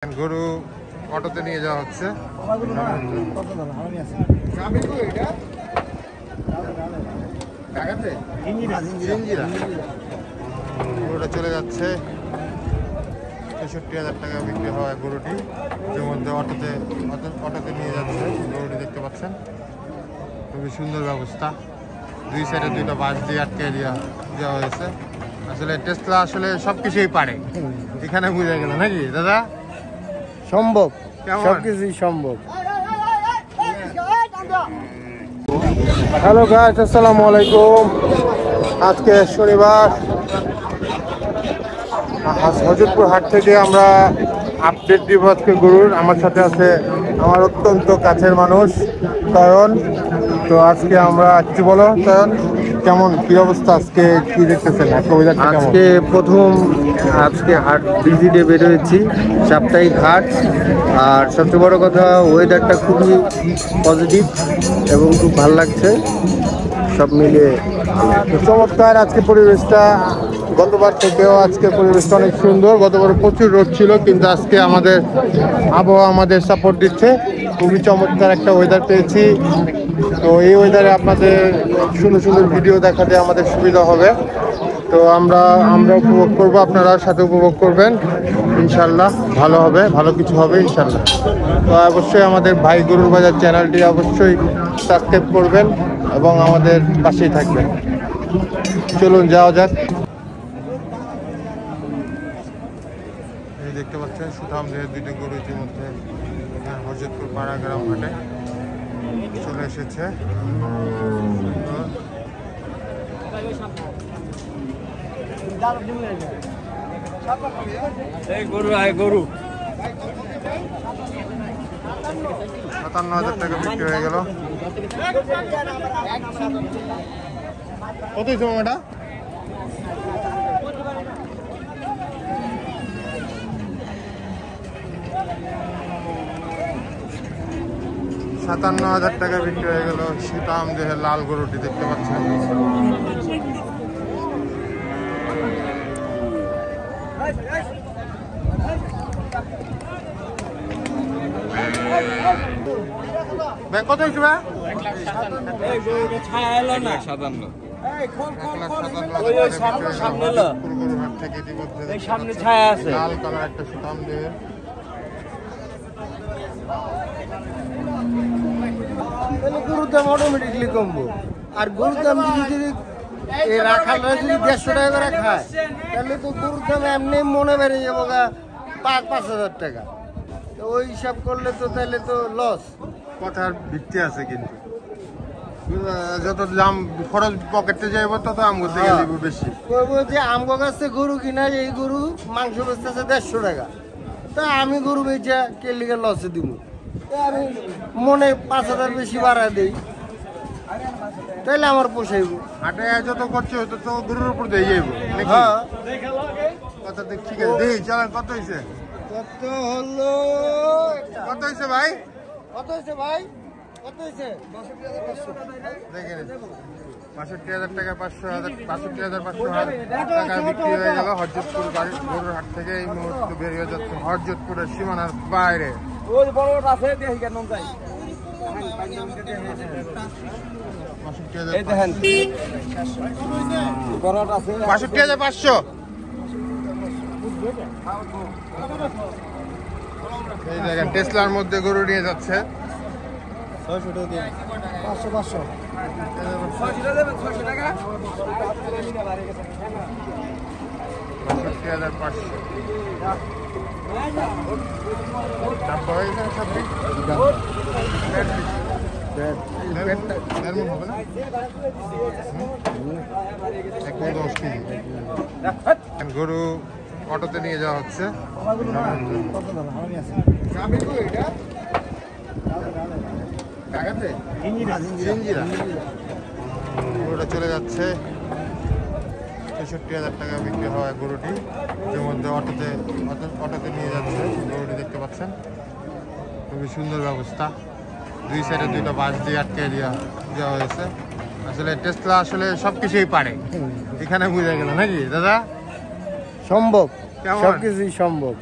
গরু অটোতে নিয়ে যাওয়া হচ্ছে। গরুটা চলে যাচ্ছে ৬৬,০০০ টাকা বিক্রি হওয়া গরুটি, এর মধ্যে অটোতে নিয়ে যাচ্ছে গরুটি। দেখতে পাচ্ছেন খুবই সুন্দর ব্যবস্থা, দুই সাইডে দুইটা বাস দিয়ে আটকে দেওয়া হয়েছে। আসলে টেসলা আসলে সবকিছুই পারে, এখানে বুঝা গেল নাকি দাদা? সম্ভব, সবকিছুই সম্ভব। হ্যালো গাইস, আসসালামু আলাইকুম। আজকে শনিবার, হজরতপুর হাট থেকে আমরা আপডেট দিব আজকে গরুর। আমার সাথে আছে আমার অত্যন্ত কাছের মানুষ তয়ন। তো আজকে আমরা কি বলো তয়ন, কেমন কি অবস্থা আজকে, কি দেখতেছেন? আজকে হাট ভিজিটে বের হয়েছি, সাপ্তাহিক হাট। আর সবচেয়ে বড় কথা, ওয়েদারটা খুবই পজিটিভ এবং খুব ভালো লাগছে, সব মিলিয়ে চমৎকার আজকে পরিবেশটা। গতবার থেকেও আজকে পরিবেশটা অনেক সুন্দর। গতবার প্রচুর রোদ ছিল, কিন্তু আজকে আমাদের আবহাওয়া আমাদের সাপোর্ট দিচ্ছে। খুবই চমৎকার একটা ওয়েদার পেয়েছি। তো এই ওয়েদারে আপনাদের সুন্দর সুন্দর ভিডিও দেখাতে আমাদের সুবিধা হবে। তো আমরা উপভোগ করবো, আপনারা সাথে উপভোগ করবেন। ইনশাল্লাহ ভালো হবে, ভালো কিছু হবে ইনশাল্লাহ। তো অবশ্যই আমাদের ভাই গরুর বাজার চ্যানেলটি অবশ্যই সাবস্ক্রাইব করবেন এবং আমাদের পাশেই থাকবেন। চলুন যাওয়া যাক। এই দেখতে পাচ্ছেন সুঠাম দেহের দুইটি গরু ইতিমধ্যে হরজতপুর পাড়াগ্রাম হাটে চলে এসেছে। গরু ৫৭,০০০ টাকা বিক্রি হয়ে গেল। কত হয়েছে মামাটা? $৫৭,০০০ টাকা বিক্রি হয়ে গেল সুঠাম দেহের লাল গরুটি। দেখতে পাচ্ছেন ভাই, কত হয়েছে ভাই? লাল কালার একটা সুঠাম দেহের গরুর দাম অটোমেটিকলি কমবো। আর গরুর দাম যদি রাখালরা যদি ১৫০ টাকা করে খায়, তাহলে তো গরুর দাম এমনি মনে বেড়ে যাবো ৫,০০০ টাকা। তো ওই হিসাব করলে তো তাহলে তো লস। কথার ভিত্তি আছে, কিন্তু যত দাম খরচ পকেটে যাইব তত আম করতে গেলে বেশি। যে আমগো কাছে গরু কিনা, এই গরু মাংস বেচতেছে ১৫০ টাকা, তা আমি গরু বেচা কে লিগে লসে দিব? আমি মনে ৫,০০০ বেশি বাড়া দিই, তাইলে আমার পোষাইব। হাটে যত করছে হয়তো তো গরুর উপর দিয়ে যাইব। হ্যাঁ, কথা ঠিক আছে। দেখি চলেন, কত হয়েছে? কত হলো? কত হয়েছে ভাই? কত হয়েছে ভাই? কত হয়েছে? দেখেন ৬৫,০০০ টাকা, ৬৫,৫০০ টাকা বিক্রি হয়ে গেল হরজতপুর গরুর হাট থেকে। এই মুহূর্তে বেরিয়ে যাচ্ছে হরজতপুরের সীমানার বাইরে। ৬৫,৫০০। এই দেখেন টেসলার মধ্যে গরু নিয়ে যাচ্ছে। ৫০০। গরু অটোতে নিয়ে যাওয়া হচ্ছে। গরুটা চলে যাচ্ছে ৬৬,০০০ টাকা বিক্রি হওয়া গরুটি, এর মধ্যে অটোতে নিয়ে যাচ্ছে গরুটি। দেখতে পাচ্ছেন খুবই সুন্দর ব্যবস্থা, দুই সাইডে দুইটা বাস দিয়ে আটকে দেওয়া হয়েছে। আসলে টেসলা আসলে সবকিছুই পারে, এখানে বুঝা গেল নাকি দাদা? সম্ভব, কেমন? সবকিছুই সম্ভব।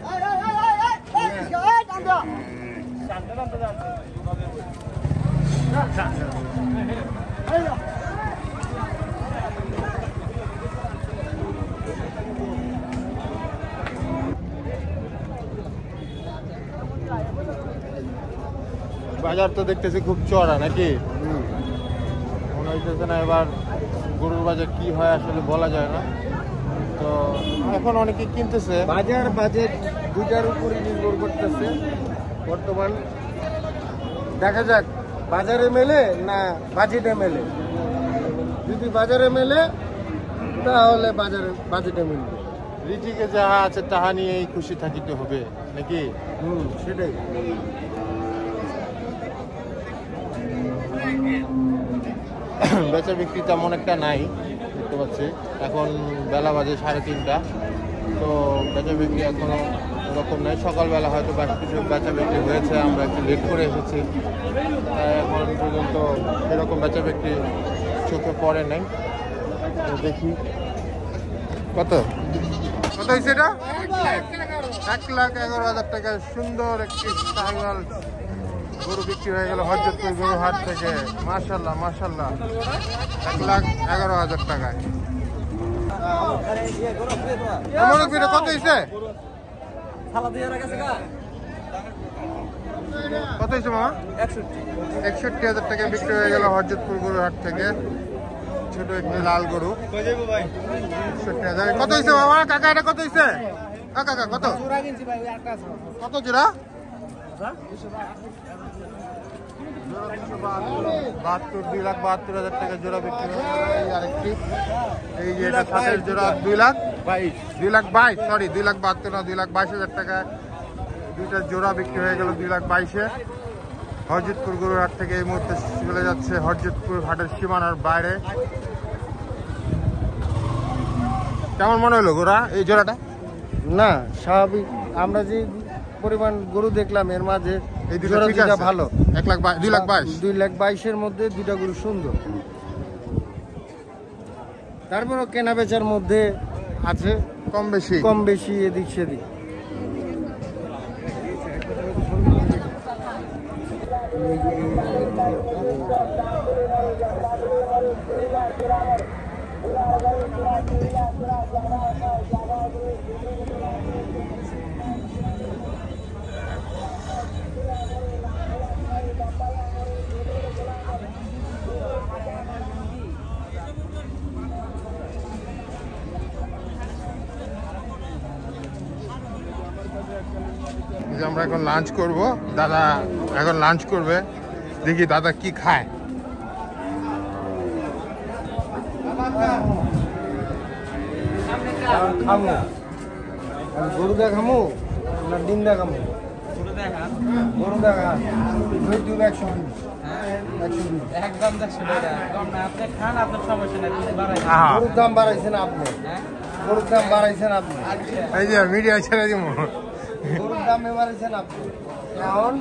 বাজার তো দেখতেছি খুব চড়া নাকি? মনে হইতেছে না এবার গরুর বাজার কি হয় আসলে বলা যায় না। তো এখন অনেকে কিনতেছে। বাজার বাজেট দুটার উপরে নির্ভর করতেছে বর্তমান। দেখা যাক বাজারে মেলে না বাজেটে মেলে। যদি বাজারে মেলে তাহলে বাজেটে মিলবে। রিজিকে যাহা আছে তাহা নিয়েই খুশি থাকিতে হবে নাকি? সেটাই। বেচা বিক্রি তেমন একটা নাই দেখতে পাচ্ছি। এখন বেলা বাজে 3:30। তো বেচা বিক্রি এখনো ওরকম নাই। সকালবেলা হয়তো কিছু বেচা বিক্রি হয়েছে, আমরা একটু লেট করে এসেছি, তাই এখন পর্যন্ত সেরকম বেচা বিক্রি চোখে পড়ে নাই। তো দেখি কত হয়েছে এটা? 1,11,000 টাকা সুন্দর একটি সাইওয়াল গরু বিক্রি হয়ে গেল হযরতপুর গরু হাট থেকে। মাশাআল্লাহ মাশাআল্লাহ, 1,11,000 টাকায়। কত হয়েছে? কত হয়েছে মামা? 61,000 টাকা বিক্রি হয়ে গেল হযরতপুর গরু হাট থেকে। ছোট একটি লাল গরু 61,000। কত হয়েছে মামা? কাকা এটা কত হয়েছে? কাকা কত কত জোড়া? 2,72,000 টাকা জোড়া বিক্রি হয়ে গেল। আরেকটি এই যে এটা ছাটের জোড়া 2,22,000 সরি 2,72,000 না 2,22,000 টাকা দুইটা জোড়া বিক্রি হয়ে গেল 2,22,000-এ। হযরতপুর গরুর হাট থেকে এই মুহূর্তে চলে যাচ্ছে হযরতপুর হাটের সীমানার বাইরে। কেমন মনে হলো গোরা এই জোড়াটা? না স্বাভাবিক, আমরা যে পরিমাণ গরু দেখলাম এর মাঝে এই দুটো ভালো। 2,22,000 মধ্যে দুইটা গরু সুন্দর। তারপরও কেনা বেচার মধ্যে আছে কম বেশি এদিক সেদিক। আমরা এখন লাঞ্চ করব। দাদা এখন লাঞ্চ করবে, দেখি দাদা কি খায়। গরু দেখামো না ডিম দেখামো? গরু দেখা 120 একদম 100 টাকা কম না। আপনি খান, আপনার সমস্যা নাই, গরুর দাম বাড়াইছেন আপনি। গরুর দাম বাড়াইছেন আপনি। এই যে মিডিয়া ছেড়ে দিব। গরুর দাম বাড়াইছেন আপনি। এখন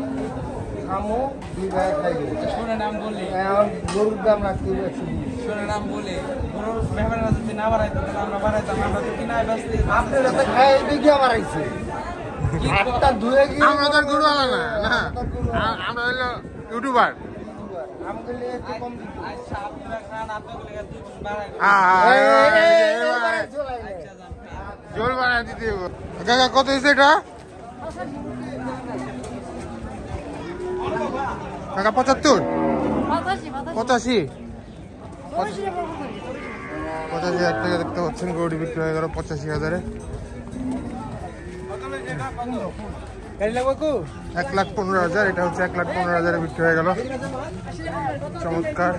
খামো 2 ভাই খাইবে। শুনে নাম বললি এখন গরুর দাম রাখতে 120। শুনে নাম বলে গরুর মেহমানরা যদি না বাড়াইতো তাহলে আমরা বাড়াইতাম। আমরা তো কিনায় ব্যস্ত। আপনার কাছে খাই দেখি বাড়াইছে। হাতটা ধুয়ে গিয়ে আমরা তো গরু আলা না, আমরা হলো ইউটিউবার। আমাকে একটু কম দিতে। আচ্ছা আপনারা খান, আপনাদের লাগে 2 গুণ বাড়াই। জোর বাড়াই দিতে হবে। কাকা কত হয়েছে এটা? কাকা 75 85 85,000 টাকা দেখতে পাচ্ছেন। গরুটি বিক্রি হয়ে গেল 85,000-এ। 1,15,000, এটা হচ্ছে 1,15,000-এ বিক্রি হয়ে গেল। চমৎকার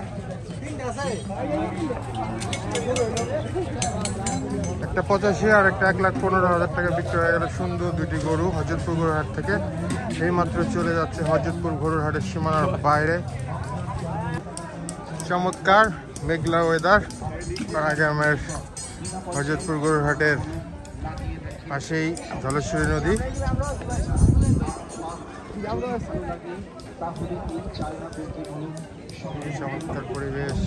একটা 85 আর একটা 1,15,000 টাকা বিক্রি হয়ে গেল। সুন্দর দুটি গরু হযরতপুর গরুর হাট থেকে এই মাত্র চলে যাচ্ছে হযরতপুর গরুর হাটের সীমানার বাইরে। চমৎকার মেঘলা ওয়েদার। গ্রামের হযরতপুর গরুর হাটের পাশেই ধলেশ্বরী নদী। চমৎকার পরিবেশ।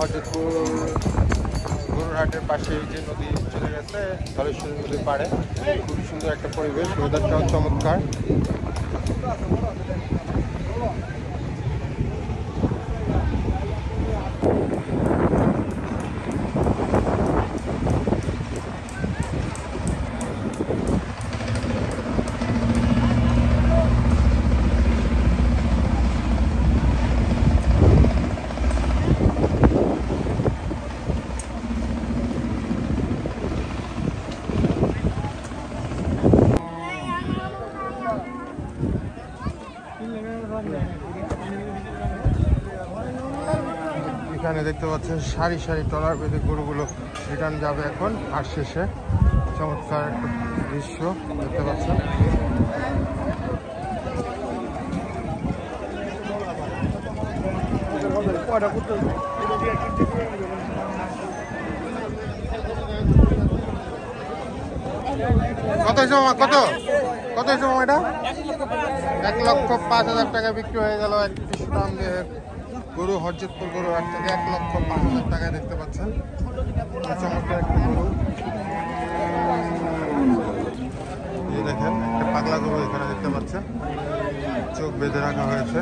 হজরতপুর গরুরহাটের পাশে যে নদী চলে গেছে ধলেশ্বরী নদীর পাড়ে, খুবই সুন্দর একটা পরিবেশ, ওয়েদারটাও চমৎকার। এখানে দেখতে পাচ্ছেন সারি সারি ট্রলার বেঁধে গরুগুলো রিটার্ন যাবে এখন হাট শেষে। চমৎকার একটা দৃশ্য দেখতে পাচ্ছেন। কত হয়েছে মামা, কত কত হয়েছে মামা? এটা 1,05,000 টাকা বিক্রি হয়ে গেল। এক কৃষি দাম দিয়ে গরু হরজতপুর গরু হাট থেকে 1,05,000 টাকায় দেখতে পাচ্ছেন। চমৎকার একটা গরু, এই দেখেন একটা পাগলা গরু এখানে দেখতে পাচ্ছেন, চোখ বেঁধে রাখা হয়েছে।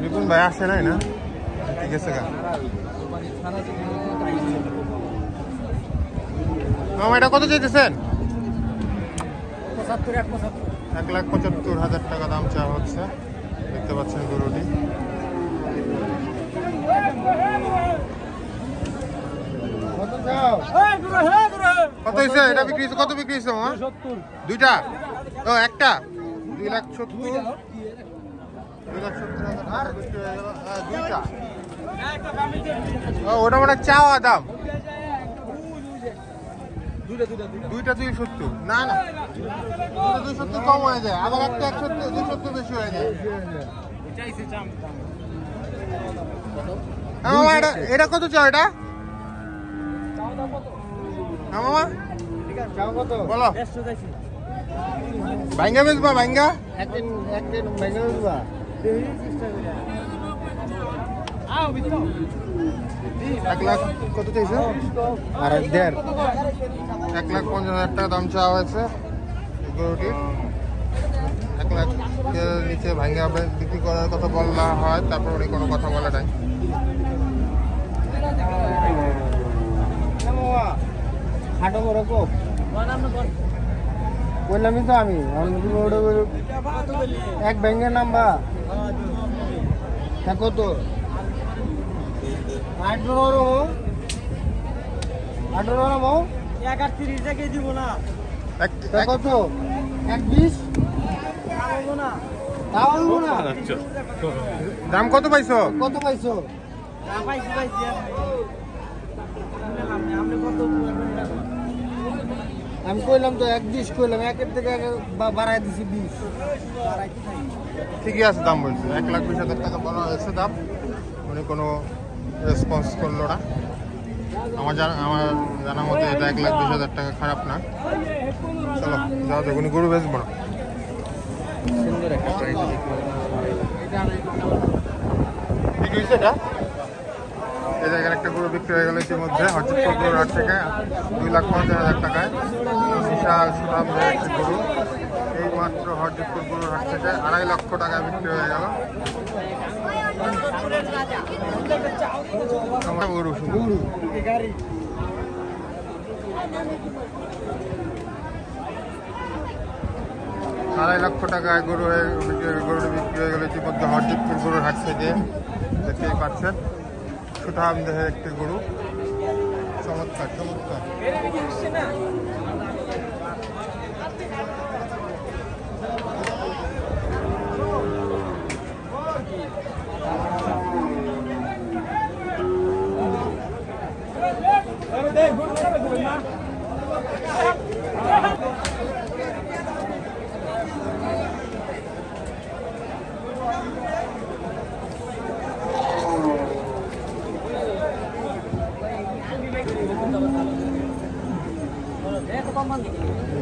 রিপুন ভাই আসে নাই না, ঠিক আছে গা মামা। এটা কত চাইতেছেন? 1,75,000 টাকা দাম চাওয়া হচ্ছে। দেখতে পাচ্ছেন গরুটি। কত হয়েছে এটা বিক্রি হয়েছে? কত বিক্রি হয়েছে মামা? দুইটা? ও একটা 2,70,000। 2,70,000 বিক্রি হয়ে গেল। দুইটা ওটা মানে চাওয়া দাম। দুইটা 270? না না, 270 কম হয়ে যায়, আবার একটা 270 বেশি হয়ে যায়। মামা এটা কত চাও? এটা মামা বলো। ভাঙ্গা বেচবা? ভাঙ্গা বেচবা 1 লাখ কত চাইছে? আর 1.5 1,50,000 টাকা দাম চাওয়া হয়েছে গরুটির। 1 লাখের নিচে ভাঙ্গা বিক্রি করার কথা বলা হয়, তারপর উনি কোনো কথা বলে নাই। হাটো বড় কোপ বললামই তো আমি। এক ব্যাংকের নাম্বার কত? 1,38 টাকা দিব না। কত? 1,20 দাম কত পাইছো? কত পাইছো? আমি কইলাম তো 1,20 কইলাম, 1 থেকে বাড়াই দিছি 20। ঠিকই আছে দাম বলছে। 1,20,000 টাকা বলা হয়েছে দাম, উনি কোনো রেসপন্স করলো না। আমার জানা মতে এটা 1,20,000 টাকা খারাপ না। চলো যাও, দেখুন গরু বেচবো না। সুন্দর একটা প্রাইস ঠিক হয়েছে এটা। এই জায়গার একটা গরু বিক্রি হয়ে গেল ইতিমধ্যে হরজতপুর গরুর হাট থেকে 2,50,000 টাকায়। বিশাল সুনাম একটি গরু, এই মাত্র হরজতপুর গরুর হাট থেকে 2.5 লক্ষ টাকায় বিক্রি হয়ে গেল। আমার গরু গরু আড়াই লক্ষ টাকায় গরু গরুটা বিক্রি হয়ে গেল ইতিমধ্যে হরজিতপুর গরুর হাট থেকে দেখতেই পাচ্ছেন সুঠাম দেহের একটি গরু চমৎকার চমৎকার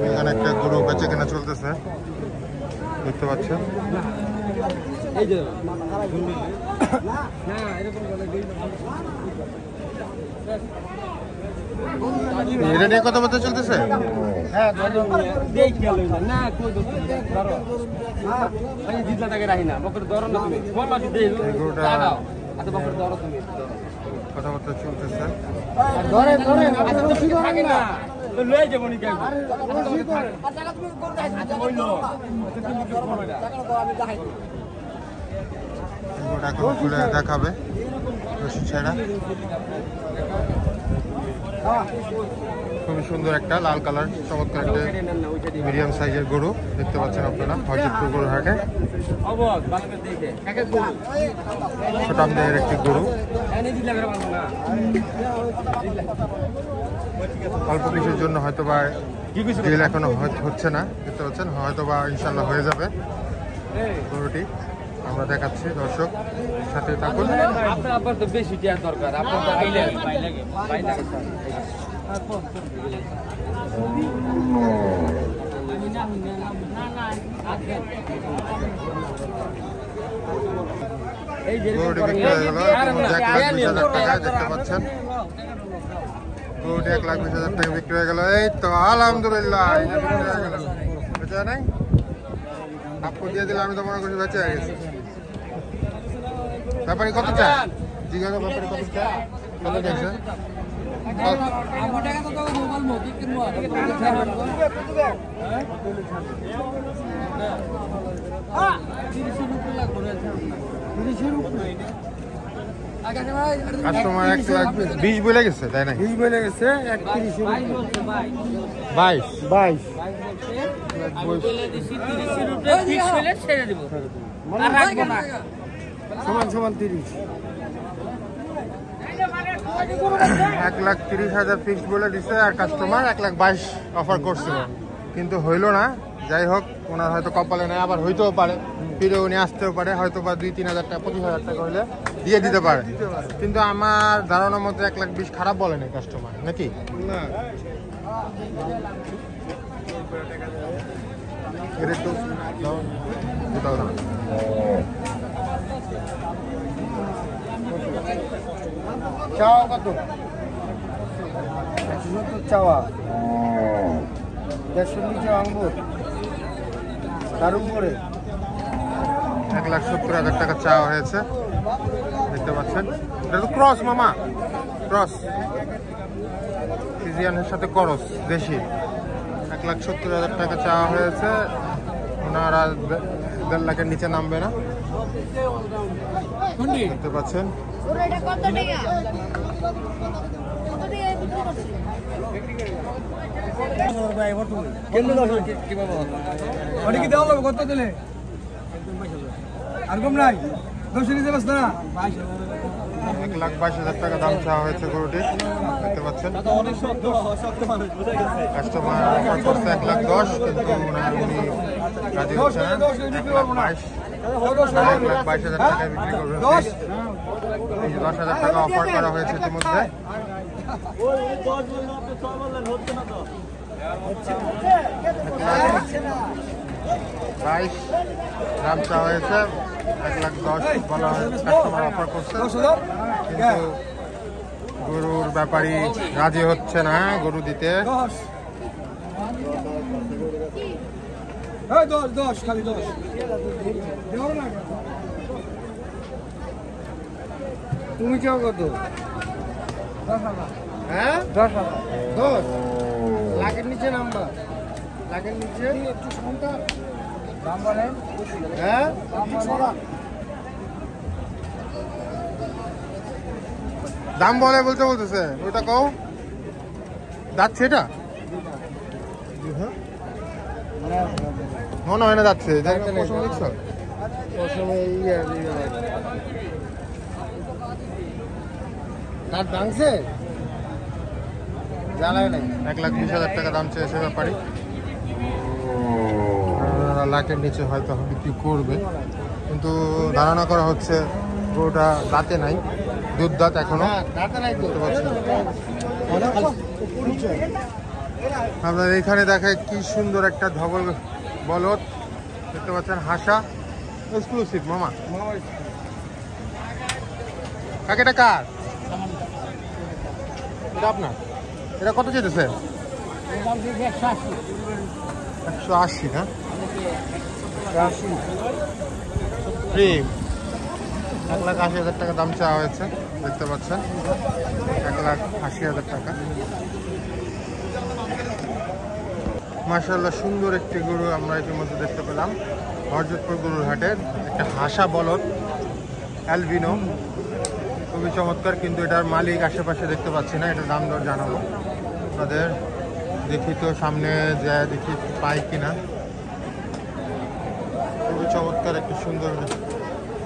এখানে একটা গরু বেচে কেনা চলতেছে দেখতে পাচ্ছেন এটা নিয়ে কথা বলতে চলতেছে হ্যাঁ কথাবার্তা চলতেছে ধরে ধরে গরুটা এখন খুলে দেখাবে রশি ছেঁড়া খুবই সুন্দর একটা লাল কালার চমৎকার একটা মিডিয়াম সাইজের গরু দেখতে পাচ্ছেন আপনারা হরজিতপুর গরু হাটে ছোটাম দেহের একটি গরু অল্প কিছুর জন্য হয়তো বা ডিল এখনো হচ্ছে না দেখতে পাচ্ছেন হয়তো বা ইনশাল্লাহ হয়ে যাবে গরুটি আমরা দেখাচ্ছি দর্শক সাথে থাকুন আপনার তো বেশি টিয়ার দরকার আপনার তো গরুটি বিক্রি হয়ে গেল 1,20,000 টাকায় দেখতে পাচ্ছেন গরুটি 1,20,000 টাকা বিক্রি হয়ে গেল এই তো আলহামদুলিল্লাহ বিক্রি হয়ে গেল বেচা নাই আপু দিয়ে দিলে আমি তো মনে করছি বেঁচে গেছি ব্যাপারী কত চায় জিজ্ঞাসা ব্যাপারী কত চায় কত চাইছে কাস্টমার 1,20,000 বলে গেছে তাই না 20 বলে গেছে 22 22 সমান সমান 30 1,30,000 ফিক্স বলে দিছে আর কাস্টমার 1,22,000 অফার করছিল কিন্তু হইলো না যাই হোক ওনার হয়তো কপালে নেই আবার হইতেও পারে ফিরে উনি আসতেও পারে হয়তো বা 2-3,000 টাকা 25,000 টাকা হইলে দিয়ে দিতে পারে কিন্তু আমার ধারণার মধ্যে 1,20,000 খারাপ বলে নাই কাস্টমার নাকি না এর একটু দাও না চাওয়া কত 170 চাওয়া 150 নিচে ভাঙবো তার উপরে 1,70,000 টাকা চাওয়া হয়েছে দেখতে পাচ্ছেন এটা তো ক্রস মামা ক্রস ফিজিয়ানের সাথে ক্রস দেশি 1,70,000 টাকা চাওয়া হয়েছে ওনারা 1.5 লাখের নিচে নামবে না দেখতে পাচ্ছেন কত দিলে আর কম নাই 200 নিতে পারছ না 1,22,000 টাকা দাম চাওয়া হয়েছে গরুটির দেখতে পাচ্ছেন কাস্টমার অফার করছে 1,10,000 কিন্তু উনি রাজি হচ্ছে না 1,22,000 টাকায় বিক্রি করবেন 10,000 টাকা অফার করা হয়েছে ইতিমধ্যে বাইশ দাম চাওয়া হয়েছে 1,10,000 বলা হয়েছে কাস্টমার অফার করছে কিন্তু গরুর ব্যাপারী রাজি হচ্ছে না গরু দিতে 10 খালি 10 তুমি চাও কত? 10,000 হ্যাঁ 10,000 10 লাখের নিচে নাম্বার, লাখের নিচে দাম বলেন হ্যাঁ দাম বলে বলতেছে ওটা কও যাচ্ছে এটা মনে হয় না যাচ্ছে দেখছো প্রথমে তার ভাঙছে জ্বালায় নাই 1,20,000 টাকা দাম চেয়েছে ব্যাপারী। লাখের নিচে হয়তো বিক্রি করবে, কিন্তু ধারণা করা হচ্ছে গরুটা দাঁতে নাই, দুধ দাঁত এখনো দাঁতে নাই তো। দেখতে পাচ্ছেন। আপনার এখানে দেখে কি সুন্দর একটা ধবল বলদ দেখতে পাচ্ছেন, হাসা এক্সক্লুসিভ মামা। কাকে এটা কার? এটা আপনার? এটা কত যেতেছে? 180 না? প্রেম 1,80,000 টাকা দাম চাওয়া হয়েছে দেখতে পাচ্ছেন, 1,80,000 টাকা। মাশাআল্লাহ সুন্দর একটি গরু আমরা ইতিমধ্যে দেখতে পেলাম হরজতপুর গরুর হাটের, একটা হাসা বলদ অ্যালবিনো, খুবই চমৎকার। কিন্তু এটার মালিক আশেপাশে দেখতে পাচ্ছি না, এটার দাম দর জানাবো তাদের। দেখি তো সামনে যায়, দেখি পাই কিনা। খুবই চমৎকার একটি সুন্দর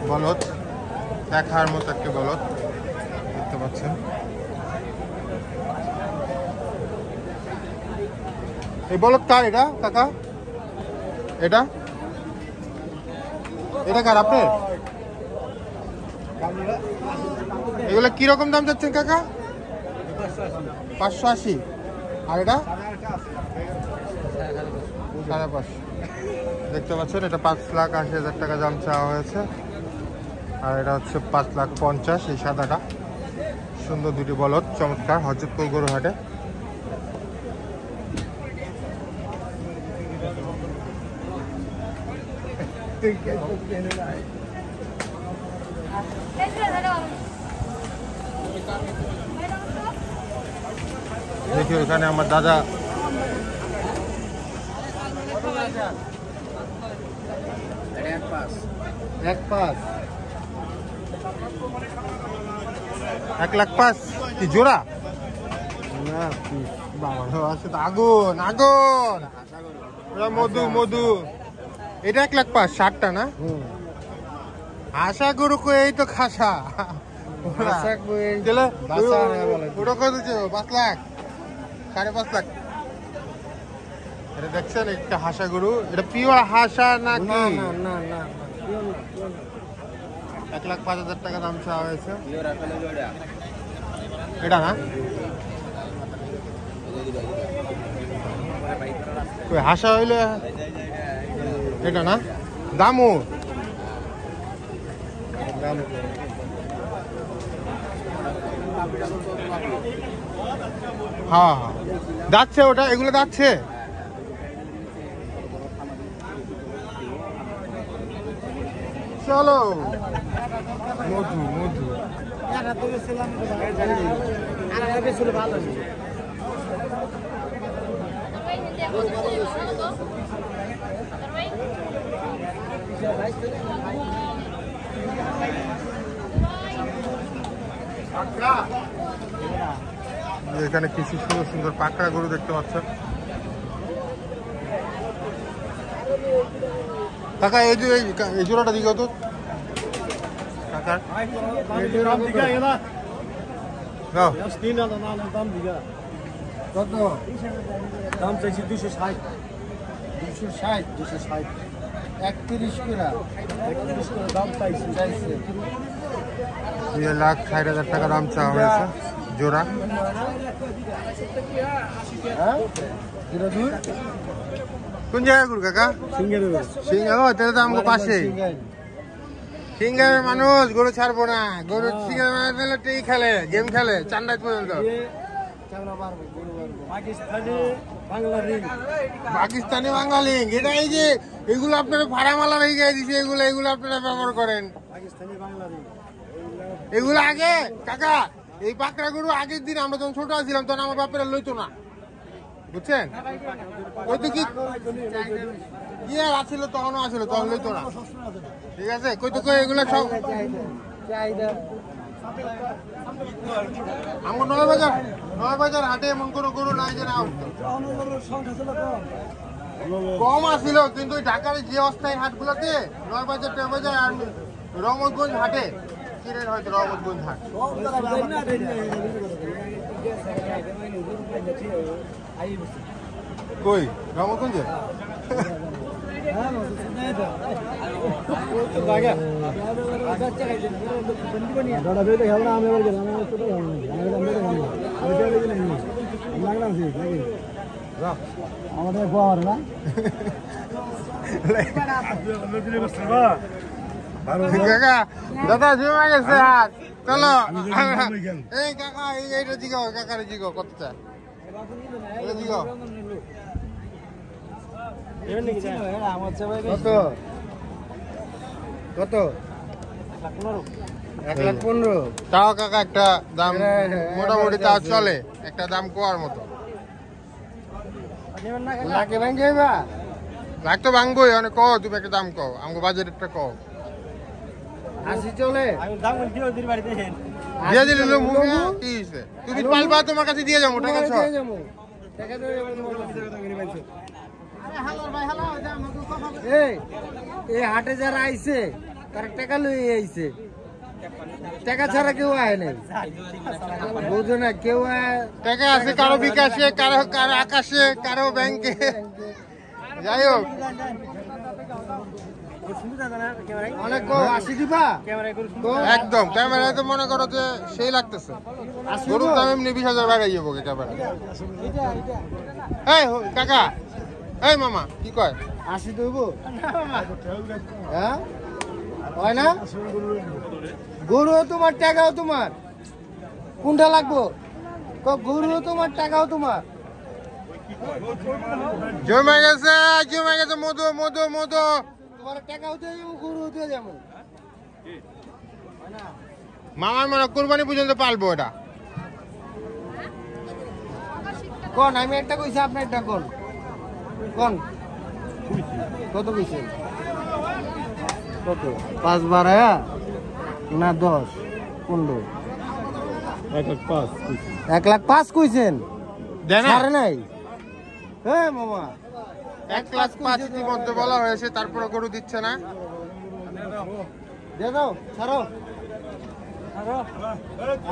বলদ, দেখার মতো একটি বলদ দেখতে পাচ্ছেন। এই বলদ কার এটা কাকা? এটা এটা কার আপনার? এগুলো কিরকম দাম যাচ্ছেন কাকা? 580। আর এটা 5.5 দেখতে পাচ্ছেন। এটা 5,80,000 টাকা দাম চাওয়া হয়েছে। আর এটা হচ্ছে 5,50,000। এই সাদাটা সুন্দর দুটি বলদ, চমৎকার, হরজতপুর গরু হাটে। দেখি ওখানে আমার দাদা এক পাঁচ 1,05,000 কি জোড়া? না বাবা আছে তো, আগুন আগুন, ওরা মধু মধু। এটা 1,05,000 ষাটটা না? আশা গরু কই, এই তো খাসা। ওটা কত 5 লাখ 5.5 লাখ। এটা দেখছেন একটা হাসা গরু, এটা পিওর হাসা নাকি? না না না 1,05,000 টাকা দাম চাওয়া হয়েছে। এটা না কই হাসা হইলে এটা না দামও? হ্যাঁ হ্যাঁ যাচ্ছে ওটা, এগুলো যাচ্ছে। চলো মধু মধু এখানে কিছু সুন্দর সুন্দর পাকড়া গরু দেখতে পাচ্ছেন কাকা। এই যে এই জোড়াটা দিকে তো কাকা, নাও। কত দাম চাইছি 260 260 260 31 করে দাম চাইছি। 2,60,000 টাকা দাম চাওয়া হয়েছে জোড়া। হ্যাঁ এটা দুই কোন জায়গায় গরু কাকা? সিঙ্গের সিংহা। ও তাহলে তো আমাকে পাশে সিঙ্গারের মানুষ গরু ছাড়বো না। গরু সিঙ্গার মানুষ খেলে, গেম খেলে চান্দাই পর্যন্ত। পাকিস্তানি বাংলাদেশ পাকিস্তানি বাঙালি, এটা এই যে এগুলো আপনারা ভাড়া মালা রেখে দিচ্ছে, এগুলো আপনারা ব্যবহার করেন। পাকিস্তানি বাংলাদেশ এগুলো আগে কাকা, এই পাকড়া গরু আগের দিন আমরা যখন ছোট ছিলাম তখন আমার বাপেরা লইতো না, বুঝছেন? ওই তো কি কি আর আছিল, তখনও আছিল, তখন লইতো না। ঠিক আছে, কই তো কই এগুলো সব আমার নয় বাজার হাটে এমন কোনো গরু নাই যে না উঠতো। কম আসছিল, কিন্তু ওই ঢাকার যে অস্থায়ী হাটগুলোতে নয় বাজার টের বাজার আর রহমতগঞ্জ হাটে কিনেন, হয়তো রহমতগঞ্জ হাট। কই রহমতগঞ্জে আমাদের বর না কাকা দাদা জমা গেছে হাত, চলো। এই কাকা এইটা জিগাও, কাকারে জিগাও কত চায়, জিগাও কত কত 1,15,000। তাও কাকা একটা দাম মোটামুটি তাও চলে, একটা দাম কোয়ার মতো। লাখে ভাঙে যাইবা? লাখ তো ভাঙবোই, অনেক কও, তুমি একটা দাম কও, আমাকে বাজেটটা কও। 80 চলে? দিয়ে দিলে লোক মুখে কি হইছে? তুমি পালবা, তোমার কাছে দিয়ে যাবো টাকা সব। এই হাটে যারা আইছে তার টাকা লই আইছে, টাকা ছাড়া কেউ আয় নাই, বুঝো না? কেউ টাকা আছে কারো বিকাশে, কারো কারো আকাশে, কারো ব্যাংকে, যাই হোক। অনেক 80 দিবা একদম ক্যামেরায় তো মনে করো যে সেই লাগতেছে, গরুর দাম এমনি 20,000 বাড়াই যাবো ক্যামেরা। এই কাকা, এই মামা কি কয়? 80 দেব? হ্যাঁ হয় না? গরু তোমার, টাকাও তোমার, কোনটা লাগবো? গরু তোমার, টাকাও তোমার। জমে গেছে মধু মধু মধু। তোমার টাকাও দিয়ে যাবো, গরু দিয়ে যাবো। মামার মনে কোরবানি পর্যন্ত পালবো এটা। কোন আমি একটা কইছি, আপনি একটা কোন কোন কত কইছে? কত 5-12 না 10 15? 1,05,000 কইছেন, ছাড়ে নাই? হ্যাঁ মামা 1,05,000 ইতিমধ্যে বলা হয়েছে, তারপরে গরু দিচ্ছে না। দিয়ে দাও, ছাড়ো।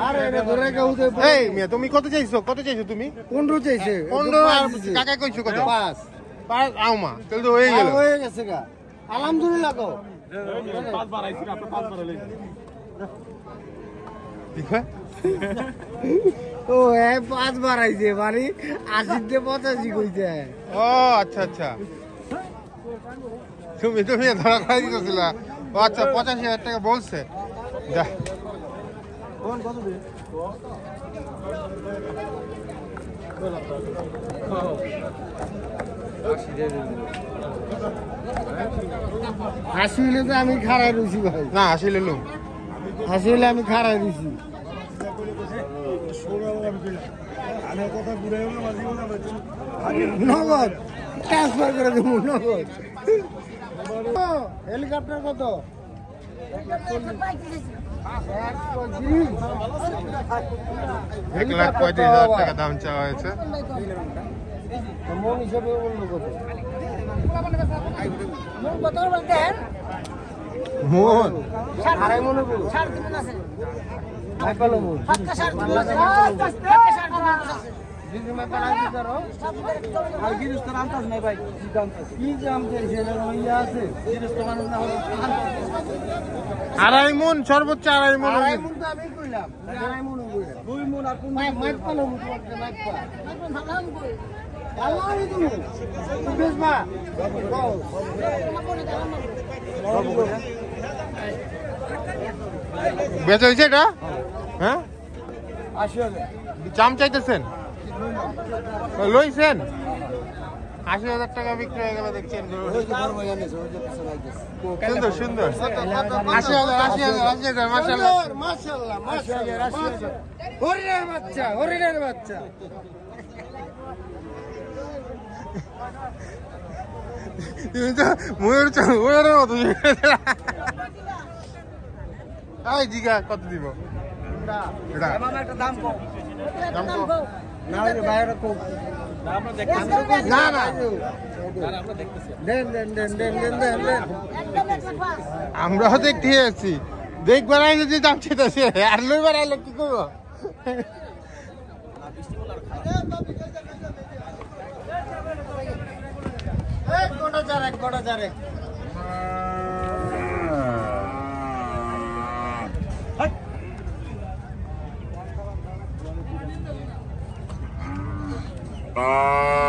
আরে এটা ধরে কেউ এই মিয়া তুমি কত চাইছো, কত চাইছো তুমি? 15 চাইছে। 15 আর কাকা কইছো কত? 5 আও মা, তাহলে তো হয়ে গেল। হয়ে গেছে গা, আলহামদুলিল্লাহ। কো ও 5 বাড়াইছে, মানে 80 তে 85 কইছে। ও আচ্ছা আচ্ছা, তুমি ধরা খাই দিতেছিল। ও আচ্ছা 85,000 টাকা বলছে। যা কোন কত দিন? হাসিলে তো আমি খারাপ রয়েছি ভাই। না আসলে লুম, হাসিলে আমি খারাপ রয়েছি। নগদ ট্রান্সফার করে দেবো, নগদ। হেলিকপ্টার কত? 1,35,000 টাকা দাম চাওয়া হয়েছে। মন হিসাবে বললো কত? মন আড়াই মনে বলবো, পালো মন। আড়াই মন, সর্বোচ্চ আড়াই মন। বেচা হয়েছে এটা? হ্যাঁ দাম চাইতেছেন, লইছেন? 80,000 টাকা বিক্রি হয়ে গেল দেখছেন গরু। সুন্দর সুন্দর। 80,000 মাশাআল্লাহ। মাশাআল্লাহ মাশাআল্লাহ হরিণের বাচ্চা হরিণের বাচ্চা তুমি তো ময়ূরের মতো। এই জিগা কত দিব? এটা একটা দাম কম দাম কত? না ওই যে বাইরে কম আমরা দেখতেছি না না আমরা দেখতেছি দেন দেন দেন দেন দেন দেন দেন আমরাও দেখতে আছি, দেখবার আগে যে দাম চেয়েছে আর লইবার আইলে কি করবো? গোটা চারেক গোটা চারেক Ah